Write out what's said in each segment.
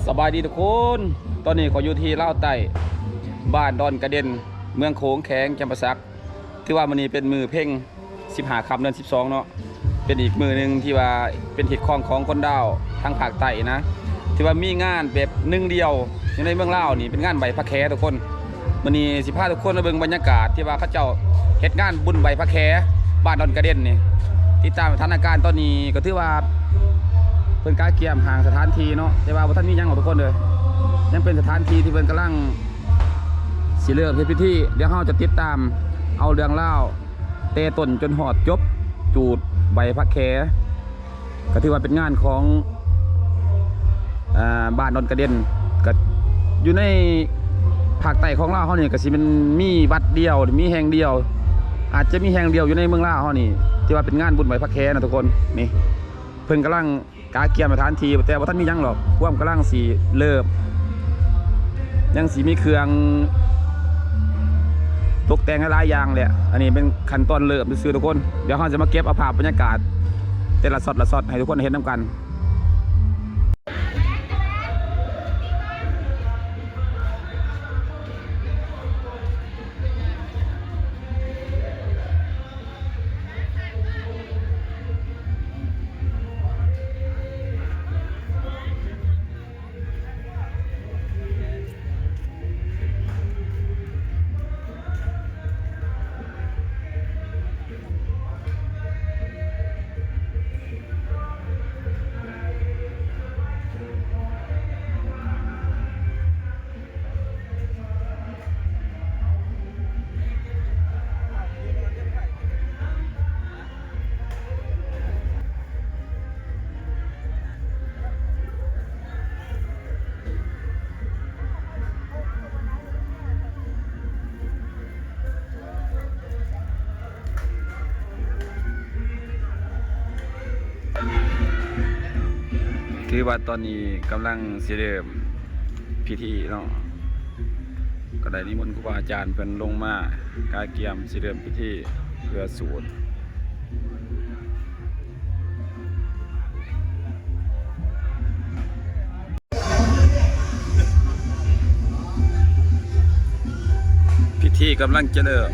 สบายดีทุกคนตอนนี้ขออยู่ที่ลาวใต้บ้านดอนกระเด็นเมืองโขงแข็งจำปาสักที่ว่ามันนี้เป็นมือเพ่ง15 ค่ำเดือน 12เนาะเป็นอีกมือหนึ่งที่ว่าเป็นหิดคล้องของคนดาวทางภาคใต้นะที่ว่ามีงานแบบหนึ่งเดียวอยู่ในเมืองลาวนี่เป็นงานใบพระแคทุกคนมันนี้15ทุกคนมาเบิ่งบรรยากาศที่ว่าเขาเจ้าเฮ็ดงานบุญใบพระแคบ้านดอนกระเด็นนี่ติดตามสถานการณ์ตอนนี้ก็ถือว่าเพิ่นกาเกียมห่างสถานที่เนาะแต่ว่าบ่ทันมีหยังของทุกคนเลยยังเป็นสถานที่ที่เพิ่นกำลังสิเริ่มเฮ็ดพิธีเดี๋ยวเราจะติดตามเอาเรื่องเล่าเตะต้นจนหอดจบจูดใบพระแคก็ถือว่าเป็นงานของบ้านดอนกระเด็นก็อยู่ในภาคใต้ของลาวเฮานี่ก็สิเป็นมีวัดเดียวมีแห่งเดียวอาจจะมีแห่งเดียวอยู่ในเมืองลาวเฮานี่ที่ว่าเป็นงานบุญใบพระแคนะทุกคนนี่เพิ่นกำลังกาเกียมสถานที่แต่ว่าท่านมียังหรอกพวกกำลังสีเริ่มยังสีมีเครื่องตกแต่งหลายอย่างเลยอันนี้เป็นขั้นตอนเริ่มซื้อทุกคนเดี๋ยวเราจะมาเก็บเอาภาพบรรยากาศแต่ละช็อตให้ทุกคนเห็นน้ำกันคือว่าตอนนี้กำลังเสด็จพิธีเนาะก็ได้นิมนต์ครูบาอาจารย์เพิ่นลงมากาเกียมเสด็จพิธีเพื่อสวดพิธีกำลังจะเริ่ม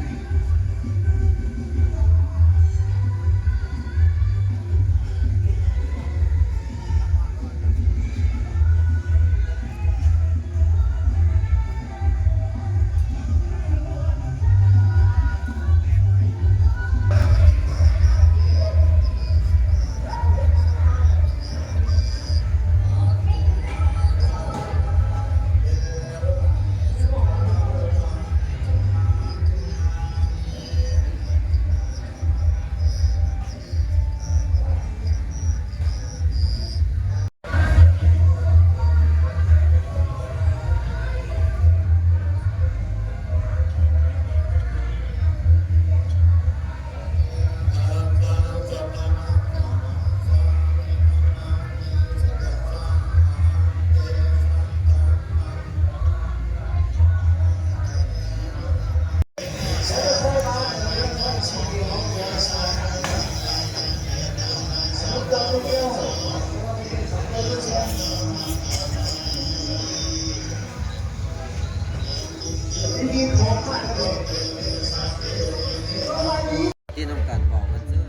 ที่ต้องการบอกมันซื้อ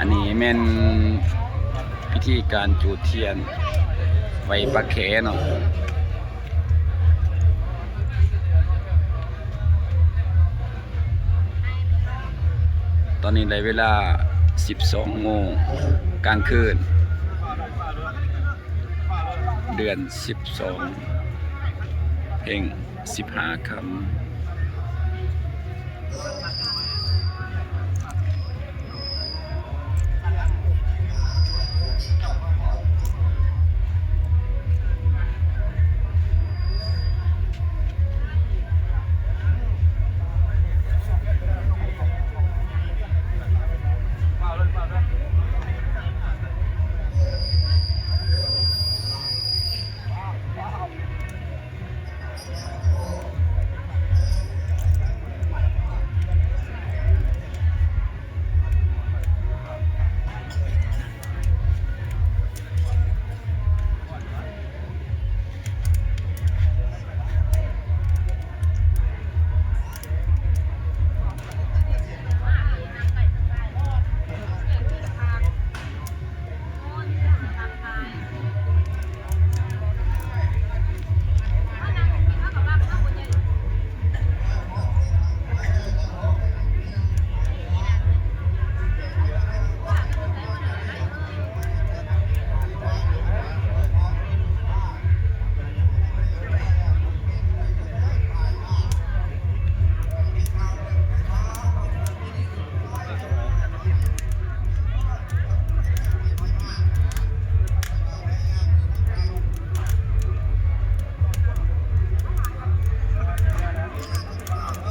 อันนี้แม่นพิธีการจุดเทียนไว้ปะแขเนาะตอนนี้ได้เวลา 12 โมงกลางคืนเดือน 12 เพ่ง 15 ค่ำ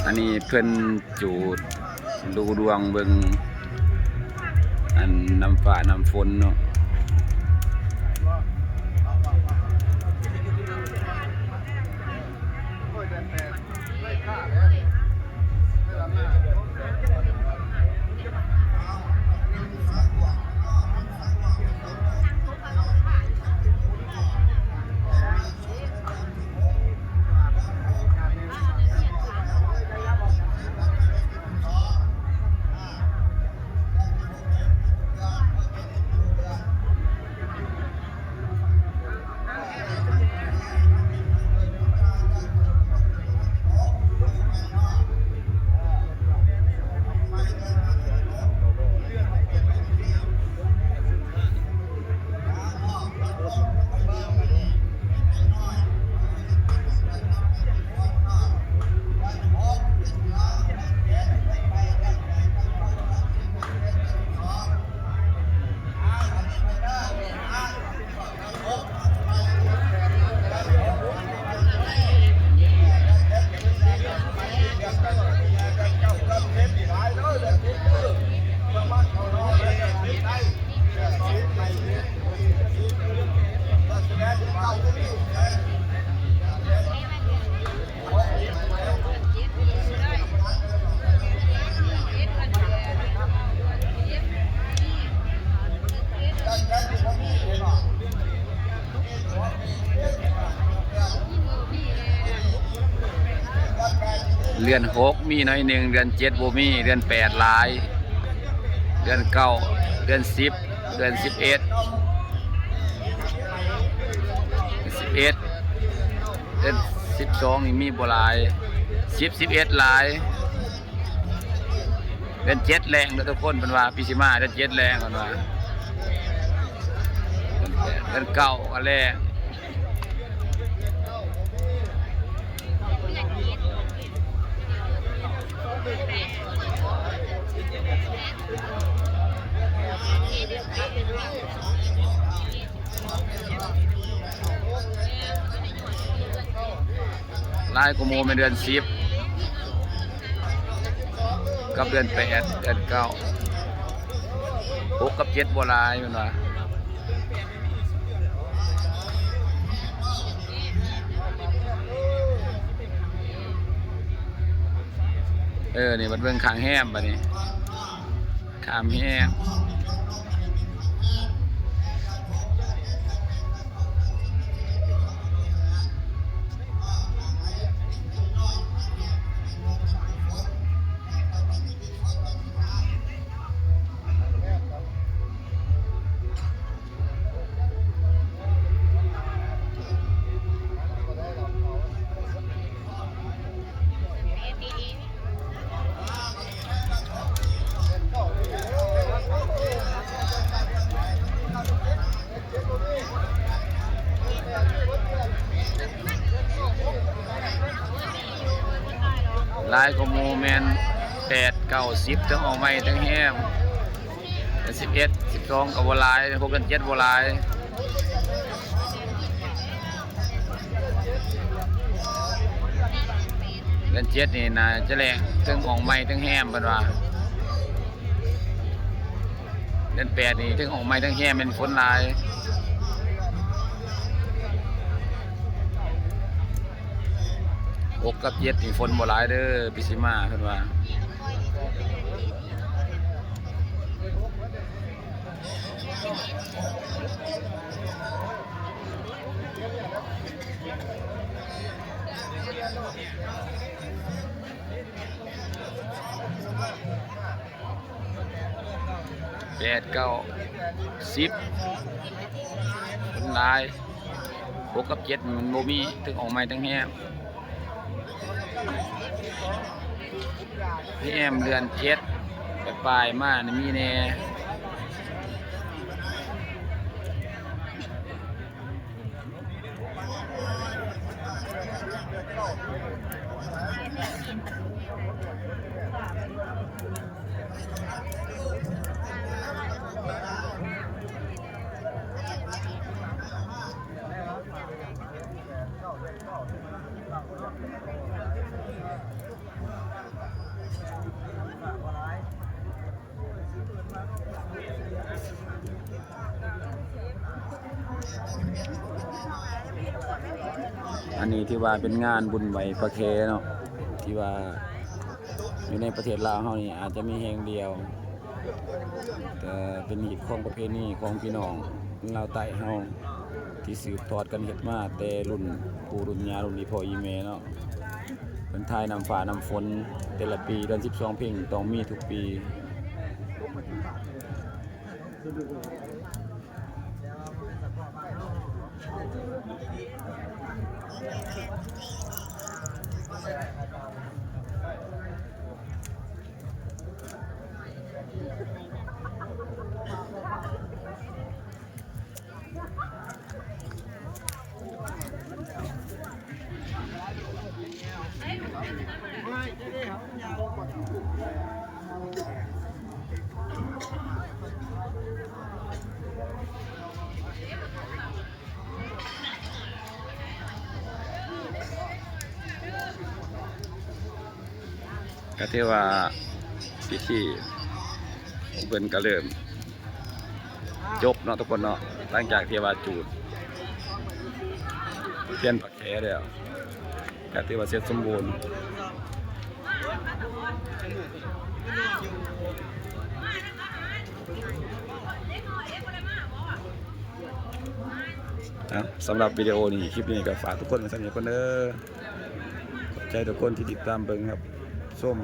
อันนี้เพิ่นจูดดูดวงเบิ่งอันน้ำฟ้าน้ำฝนเนาะเดือน 6มีน้อยหนึ่งเดือน 7บ่มีเดือน 8หลายเดือน 9เดือน 10เดือน 11เดือน 12นี่มีบ่หลาย10 11หลายเดือน 7แรงเด้อทุกคนเพิ่นว่าปีสิมาเดือน 7แรงเพิ่นว่าเดือน 9ก็แรงลายกูโมเป็นเดือน 10กับเดือน 8เดือน 9 6กับ 7บ่หลายแม่นว่านี่มันเบิ่งข้างแห้มบัดนี้ข้ามแห้ม ลายก็โมแมน8 9 10ทั้งออกใหม่ทั้งแฮม11 12ก็บ่หลาย6เดือน7บ่หลายเดือน7นี่น่าจะแรงทั้งออกใหม่ทั้งแฮมเพิ่นว่าเดือน8นี่ทั้งออกใหม่ทั้งแฮมเป็นฝนหลาย6กับ7นี่ฝนบ่หลายเด้อปิสิมาเพิ่นว่า8 9 10ฝนหลาย6กับ7มันบ่มีถึงออกใหม่ทั้งแฮมพี่แอมเดือน7ปลายมานี่มีแน่อันนี้ที่ว่าเป็นงานบุญไหวประเคเนาะที่ว่าอยู่ในประเทศลาวเฮานี่อาจจะมีแห่งเดียวแต่เป็นหีบของประเพณีของพี่น้องลาวใต้เฮาที่สืบทอดกันเฮ็ดมาแต่รุ่นปู่รุ่นย่ารุ่นอีพ่ออีแม่เนาะเป็นทายนำฟ้านำฝนแต่ละปีเดือน12เพ่งต้องมีทุกปีก็ถือว่าพิธีเพิ่นก็เริ่มจบเนาะทุกคนเนาะหลังจากที่ว่าจูดเทียนปักแขแล้วก็ถือว่าเสร็จสมบูรณ์สำหรับวิดีโอนี้คลิปนี้ก็ฝากทุกคนไว้สำหรับคนเด้อขอบใจทุกคนที่ติดตามเบิ่งครับส้ม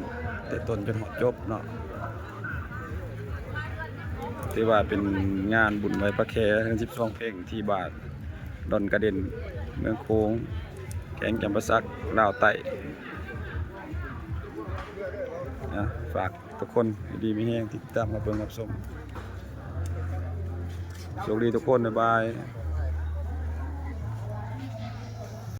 แต่ต้นจนหอดจบเนาะที่ว่าเป็นงานบุญไหว้พระแคทั้ง12เพลงที่บาทดอนกระเด็นเมืองโค้งแกงจำปาสักลาวใต้นะฝากทุกคนดีมีแห้งติดตามมาเบิ่งรับชมโชคดีทุกคนบ๊ายบาย